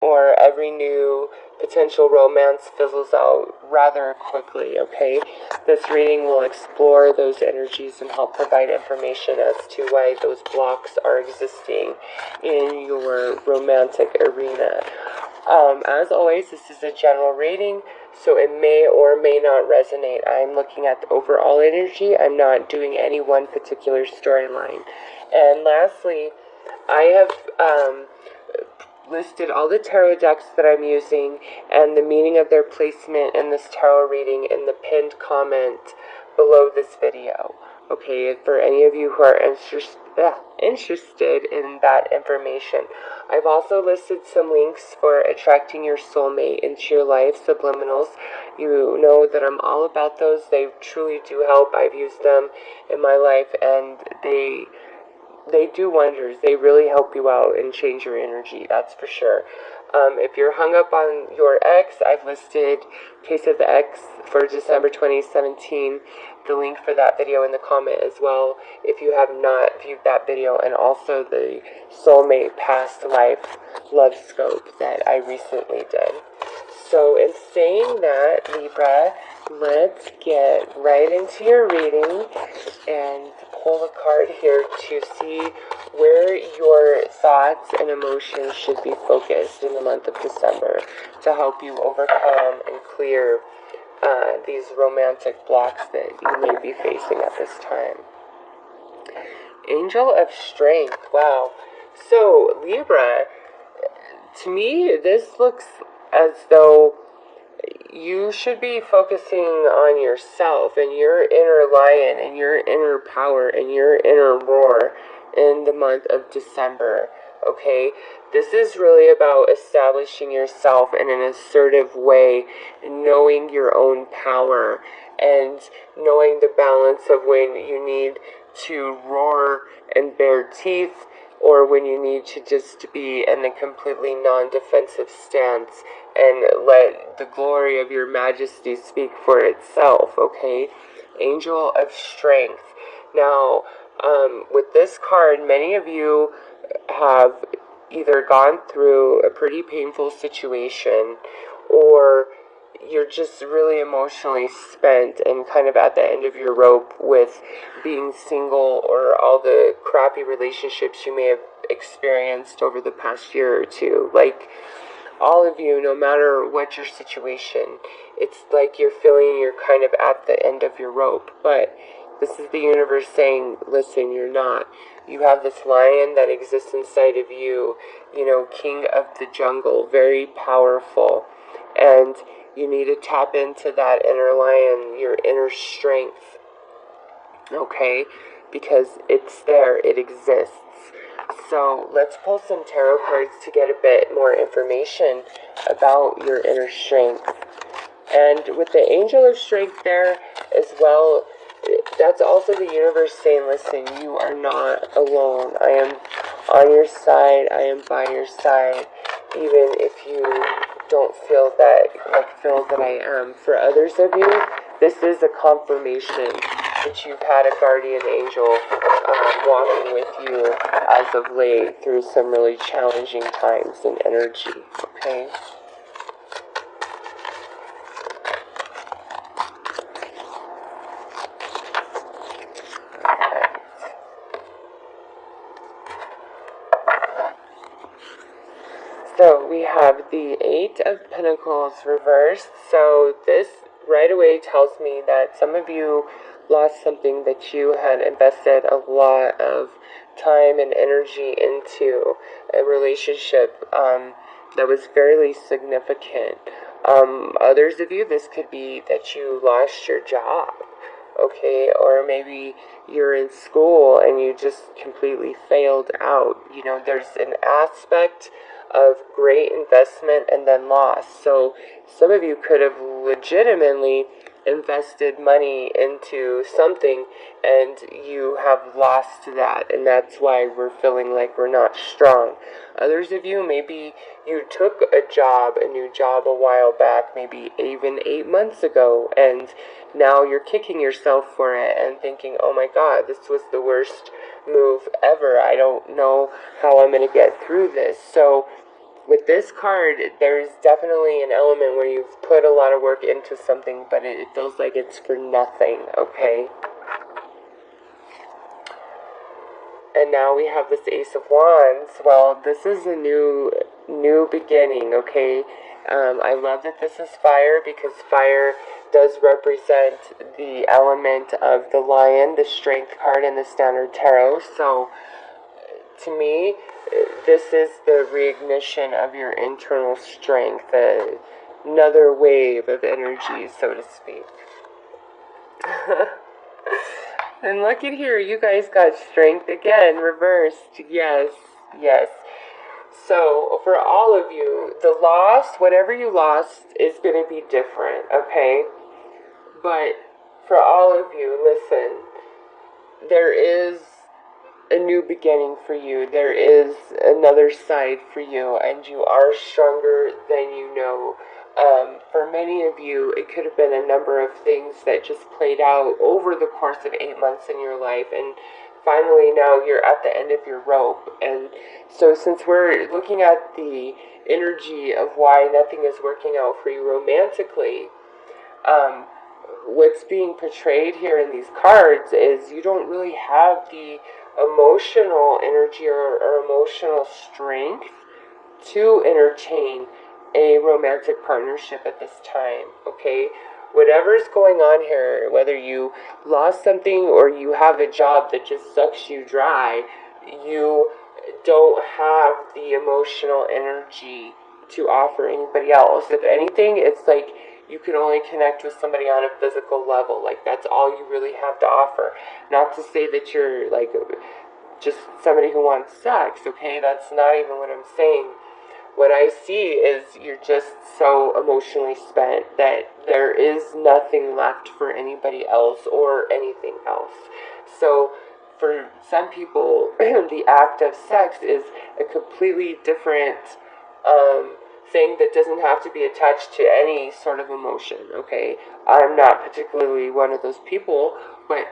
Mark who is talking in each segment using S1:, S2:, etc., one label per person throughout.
S1: or every new potential romance fizzles out rather quickly, okay? This reading will explore those energies and help provide information as to why those blocks are existing in your romantic arena. As always, this is a general reading, so it may or may not resonate. I'm looking at the overall energy. I'm not doing any one particular storyline. And lastly, I have listed all the tarot decks that I'm using and the meaning of their placement in this tarot reading in the pinned comment below this video. Okay, for any of you who are interested in that information. I've also listed some links for attracting your soulmate into your life, subliminals. You know that I'm all about those. They truly do help. I've used them in my life, and they do wonders. They really help you out and change your energy, that's for sure. If you're hung up on your ex, I've listed Case of the Ex for December 2017, the link for that video in the comment as well, if you have not viewed that video, and also the soulmate past life love scope that I recently did. So in saying that, Libra, let's get right into your reading and pull a card here to see where your thoughts and emotions should be focused in the month of December to help you overcome and clear these romantic blocks that you may be facing at this time. Angel of Strength. Wow. So, Libra, to me, this looks as though you should be focusing on yourself and your inner lion and your inner power and your inner roar in the month of December, okay? This is really about establishing yourself in an assertive way, knowing your own power and knowing the balance of when you need to roar and bare teeth or when you need to just be in a completely non-defensive stance and let the glory of your majesty speak for itself, okay? Angel of Strength. Now, with this card, many of you have either gone through a pretty painful situation or you're just really emotionally spent and kind of at the end of your rope with being single or all the crappy relationships you may have experienced over the past year or two. Like, all of you, no matter what your situation, it's like you're feeling you're kind of at the end of your rope. But this is the universe saying, listen, you're not. You have this lion that exists inside of you, you know, king of the jungle, very powerful. And you need to tap into that inner lion, your inner strength, okay? Because it's there, it exists. So let's pull some tarot cards to get a bit more information about your inner strength. And with the Angel of Strength there as well, that's also the universe saying, listen, you are not alone. I am on your side. I am by your side, even if you don't feel that I am. For others of you, this is a confirmation that you've had a guardian angel walking with you as of late through some really challenging times and energy, okay? So we have the Eight of Pentacles reversed. So this right away tells me that some of you lost something that you had invested a lot of time and energy into, a relationship that was fairly significant. Others of you, this could be that you lost your job, okay, or maybe you're in school and you just completely failed out. You know, there's an aspect of great investment and then loss. So some of you could have legitimately invested money into something and you have lost that, and that's why we're feeling like we're not strong. Others of you, maybe you took a new job a while back, maybe even 8 months ago, and now you're kicking yourself for it and thinking, oh my god, this was the worst move ever. I don't know how I'm going to get through this. So with this card, there's definitely an element where you've put a lot of work into something, but it feels like it's for nothing, okay? And now we have this Ace of Wands. Well, this is a new beginning, okay? I love that this is fire, because fire does represent the element of the lion, the strength card in the standard tarot. So to me, this is the reignition of your internal strength, another wave of energy, so to speak. And look at here, you guys got strength again, reversed. Yes, yes. So, for all of you, the loss, whatever you lost, is going to be different, okay? But for all of you, listen, there is a new beginning for you. There is another side for you, and you are stronger than you know. For many of you, it could have been a number of things that just played out over the course of 8 months in your life, and finally now you're at the end of your rope. And so since we're looking at the energy of why nothing is working out for you romantically, what's being portrayed here in these cards is you don't really have the emotional energy or emotional strength to entertain a romantic partnership at this time, okay? Whatever's going on here, whether you lost something or you have a job that just sucks you dry, you don't have the emotional energy to offer anybody else. If anything, it's like you can only connect with somebody on a physical level. Like, that's all you really have to offer. Not to say that you're like just somebody who wants sex, okay? That's not even what I'm saying. What I see is you're just so emotionally spent that there is nothing left for anybody else or anything else. So for some people, the act of sex is a completely different thing that doesn't have to be attached to any sort of emotion, okay? I'm not particularly one of those people, but,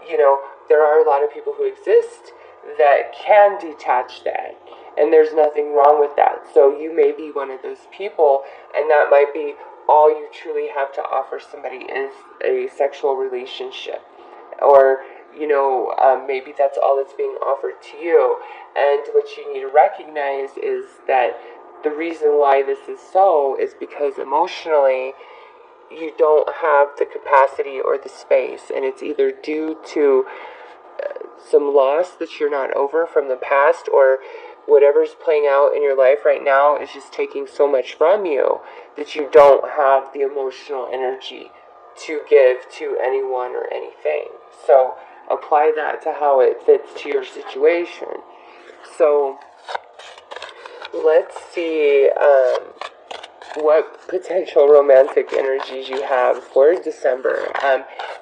S1: you know, there are a lot of people who exist that can detach that. And there's nothing wrong with that. So you may be one of those people, and that might be all you truly have to offer somebody is a sexual relationship. Or, you know, maybe that's all that's being offered to you. And what you need to recognize is that the reason why this is so is because emotionally you don't have the capacity or the space. And it's either due to some loss that you're not over from the past, or whatever's playing out in your life right now is just taking so much from you that you don't have the emotional energy to give to anyone or anything. So apply that to how it fits to your situation. So let's see what potential romantic energies you have for December.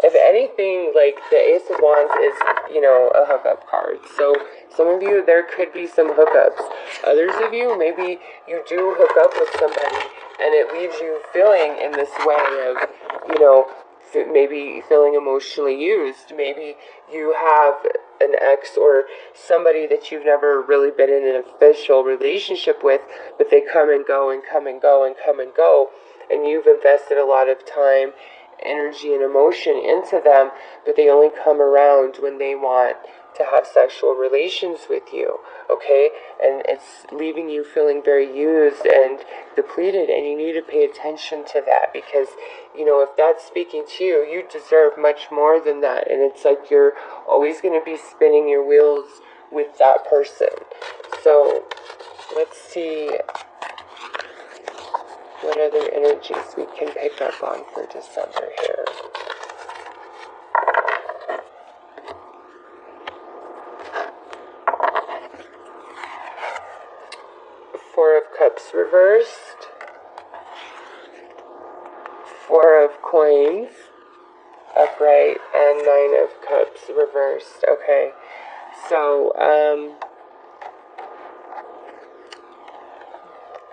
S1: If anything, like the Ace of Wands is, you know, a hookup card. So some of you, there could be some hookups. Others of you, maybe you do hook up with somebody and it leaves you feeling in this way of, you know, maybe feeling emotionally used. Maybe you have an ex or somebody that you've never really been in an official relationship with, but they come and go and come and go and come and go, and you've invested a lot of time, energy, and emotion into them, but they only come around when they want to have sexual relations with you, okay? And it's leaving you feeling very used and depleted, and you need to pay attention to that, because, you know, if that's speaking to you, you deserve much more than that. And it's like you're always going to be spinning your wheels with that person. So let's see what other energies we can pick up on for December here. Four of Cups reversed, Four of Coins upright, and Nine of Cups reversed. Okay, so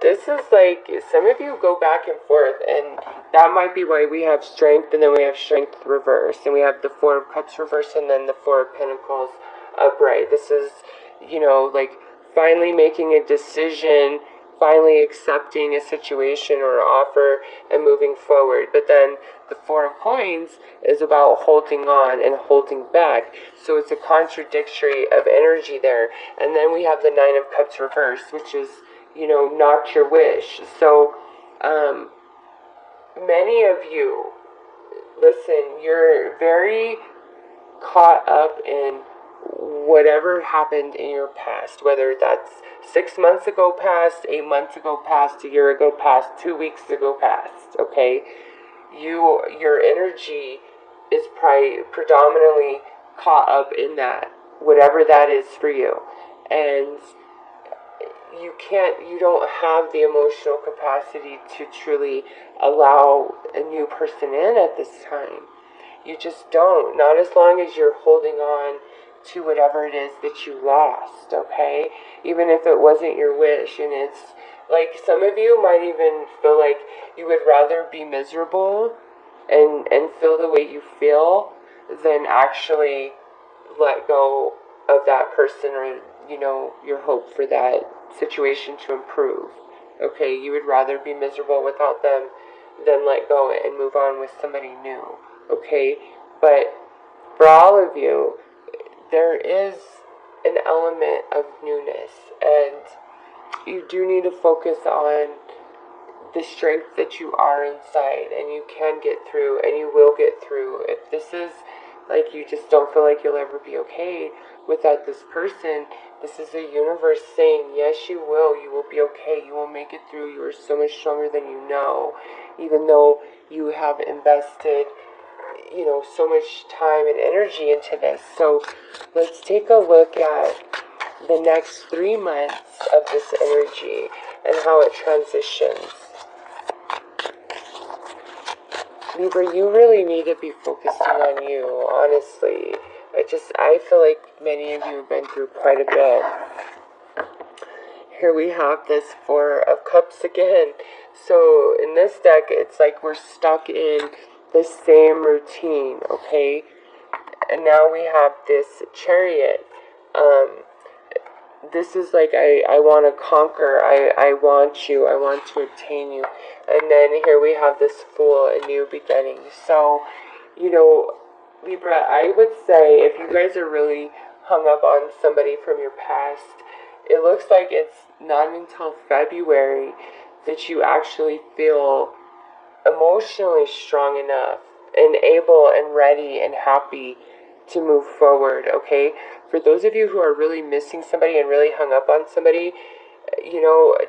S1: this is like, some of you go back and forth, and that might be why we have Strength, and then we have Strength reversed, and we have the Four of Cups reversed, and then the Four of Pentacles upright. This is, you know, like finally making a decision finally accepting a situation or offer and moving forward. But then the Four of Coins is about holding on and holding back. So it's a contradictory of energy there. And then we have the Nine of Cups reversed, which is, not your wish. So many of you, listen, you're very caught up in whatever happened in your past, whether that's 6 months ago past, 8 months ago past, a year ago past, 2 weeks ago past, okay? Your energy is predominantly caught up in that, whatever that is for you. And you don't have the emotional capacity to truly allow a new person in at this time. You just don't. Not as long as you're holding on to whatever it is that you lost, okay? Even if it wasn't your wish. And it's like some of you might even feel like you would rather be miserable and feel the way you feel than actually let go of that person or, your hope for that situation to improve. Okay, you would rather be miserable without them than let go and move on with somebody new. Okay, but for all of you, there is an element of newness, and you do need to focus on the strength that you are inside, and you can get through, and you will get through. If this is like you just don't feel like you'll ever be okay without this person, this is the universe saying, yes, you will be okay, you will make it through, you are so much stronger than you know, even though you have invested so much time and energy into this. So let's take a look at the next 3 months of this energy and how it transitions. Libra, you really need to be focusing on you, honestly. I feel like many of you have been through quite a bit. Here we have this Four of Cups again. So in this deck, it's like we're stuck in the same routine, okay? And now we have this Chariot. This is like, I want to conquer, I want you, I want to obtain you. And then here we have this Fool, a new beginning. So, Libra, I would say if you guys are really hung up on somebody from your past, it looks like it's not until February that you actually feel emotionally strong enough and able and ready and happy to move forward, okay? For those of you who are really missing somebody and really hung up on somebody,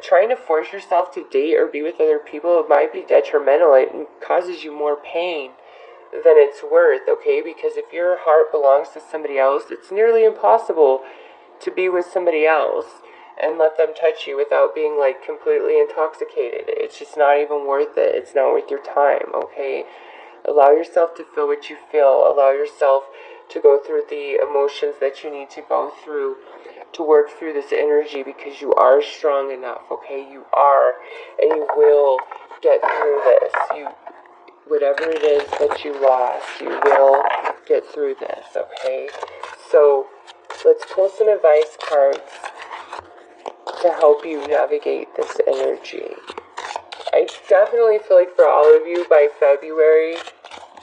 S1: trying to force yourself to date or be with other people might be detrimental. It causes you more pain than it's worth, okay? Because if your heart belongs to somebody else, it's nearly impossible to be with somebody else and let them touch you without being like completely intoxicated. It's just not even worth it. It's not worth your time, okay? Allow yourself to feel what you feel. Allow yourself to go through the emotions that you need to go through to work through this energy, because you are strong enough, okay? You are, and you will get through this. Whatever it is that you lost, you will get through this, okay? So let's pull some advice cards to help you navigate this energy. I definitely feel like for all of you, by February,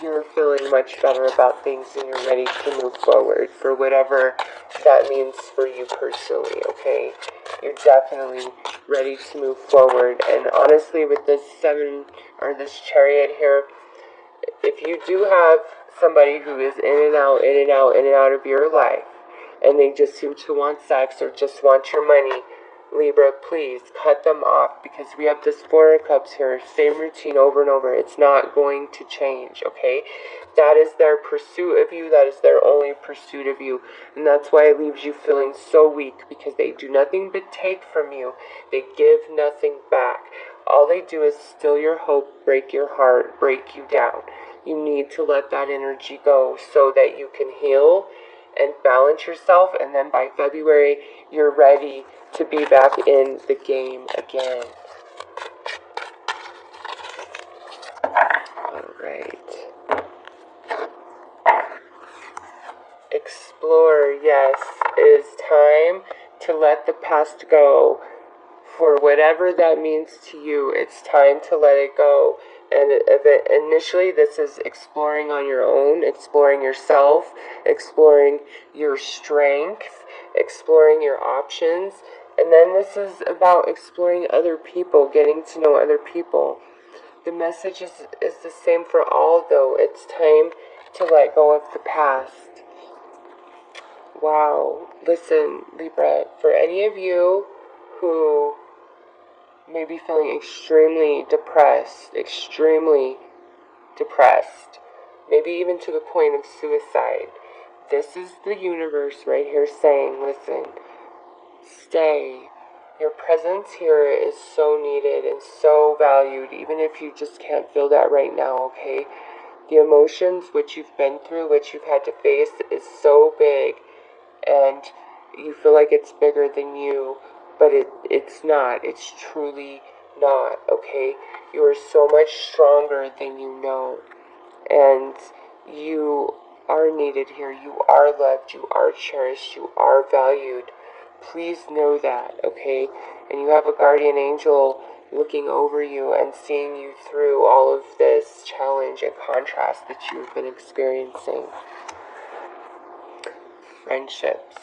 S1: you're feeling much better about things and you're ready to move forward for whatever that means for you personally, okay? You're definitely ready to move forward. And honestly, with this this Chariot here, if you do have somebody who is in and out, in and out, in and out of your life, and they just seem to want sex or just want your money, Libra, please cut them off, because we have this Four of Cups here, same routine over and over. It's not going to change, okay? That is their pursuit of you. That is their only pursuit of you. And that's why it leaves you feeling so weak, because they do nothing but take from you. They give nothing back. All they do is steal your hope, break your heart, break you down. You need to let that energy go so that you can heal and balance yourself, and then by February, you're ready to be back in the game again. Alright. Explore, yes, it is time to let the past go. for whatever that means to you, it's time to let it go. And initially, this is exploring on your own, exploring yourself, exploring your strengths, exploring your options. And then this is about exploring other people, getting to know other people. The message is the same for all, though. It's time to let go of the past. Wow. Listen, Libra, for any of you who may be feeling extremely depressed, maybe even to the point of suicide, this is the universe right here saying, listen, stay. Your presence here is so needed and so valued, even if you just can't feel that right now, okay? The emotions which you've been through, which you've had to face, is so big, and you feel like it's bigger than you, but it's not. It's truly not, okay? You are so much stronger than you know, and you are needed here. You are loved. You are cherished. You are valued. Please know that, okay? And you have a guardian angel looking over you and seeing you through all of this challenge and contrast that you've been experiencing. Friendships.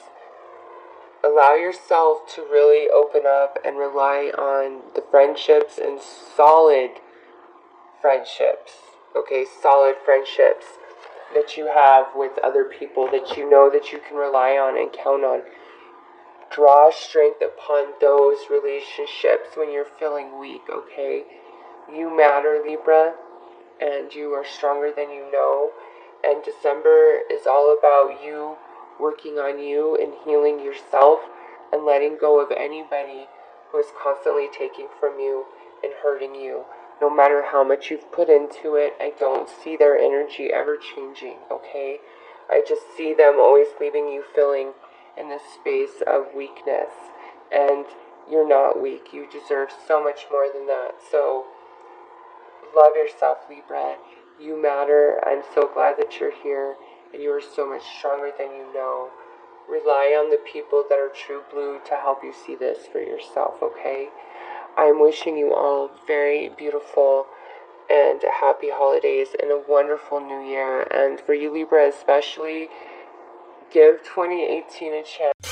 S1: Allow yourself to really open up and rely on the friendships and solid friendships, okay? Solid friendships that you have with other people that you know that you can rely on and count on. Draw strength upon those relationships when you're feeling weak, okay? You matter, Libra, and you are stronger than you know. And December is all about you working on you and healing yourself and letting go of anybody who is constantly taking from you and hurting you. No matter how much you've put into it, I don't see their energy ever changing, okay? I just see them always leaving you feeling in this space of weakness. And you're not weak. You deserve so much more than that. So love yourself, Libra. You matter. I'm so glad that you're here, and you are so much stronger than you know. Rely on the people that are true blue to help you see this for yourself, okay? I'm wishing you all very beautiful and happy holidays and a wonderful new year. And for you, Libra, especially, give 2018 a chance.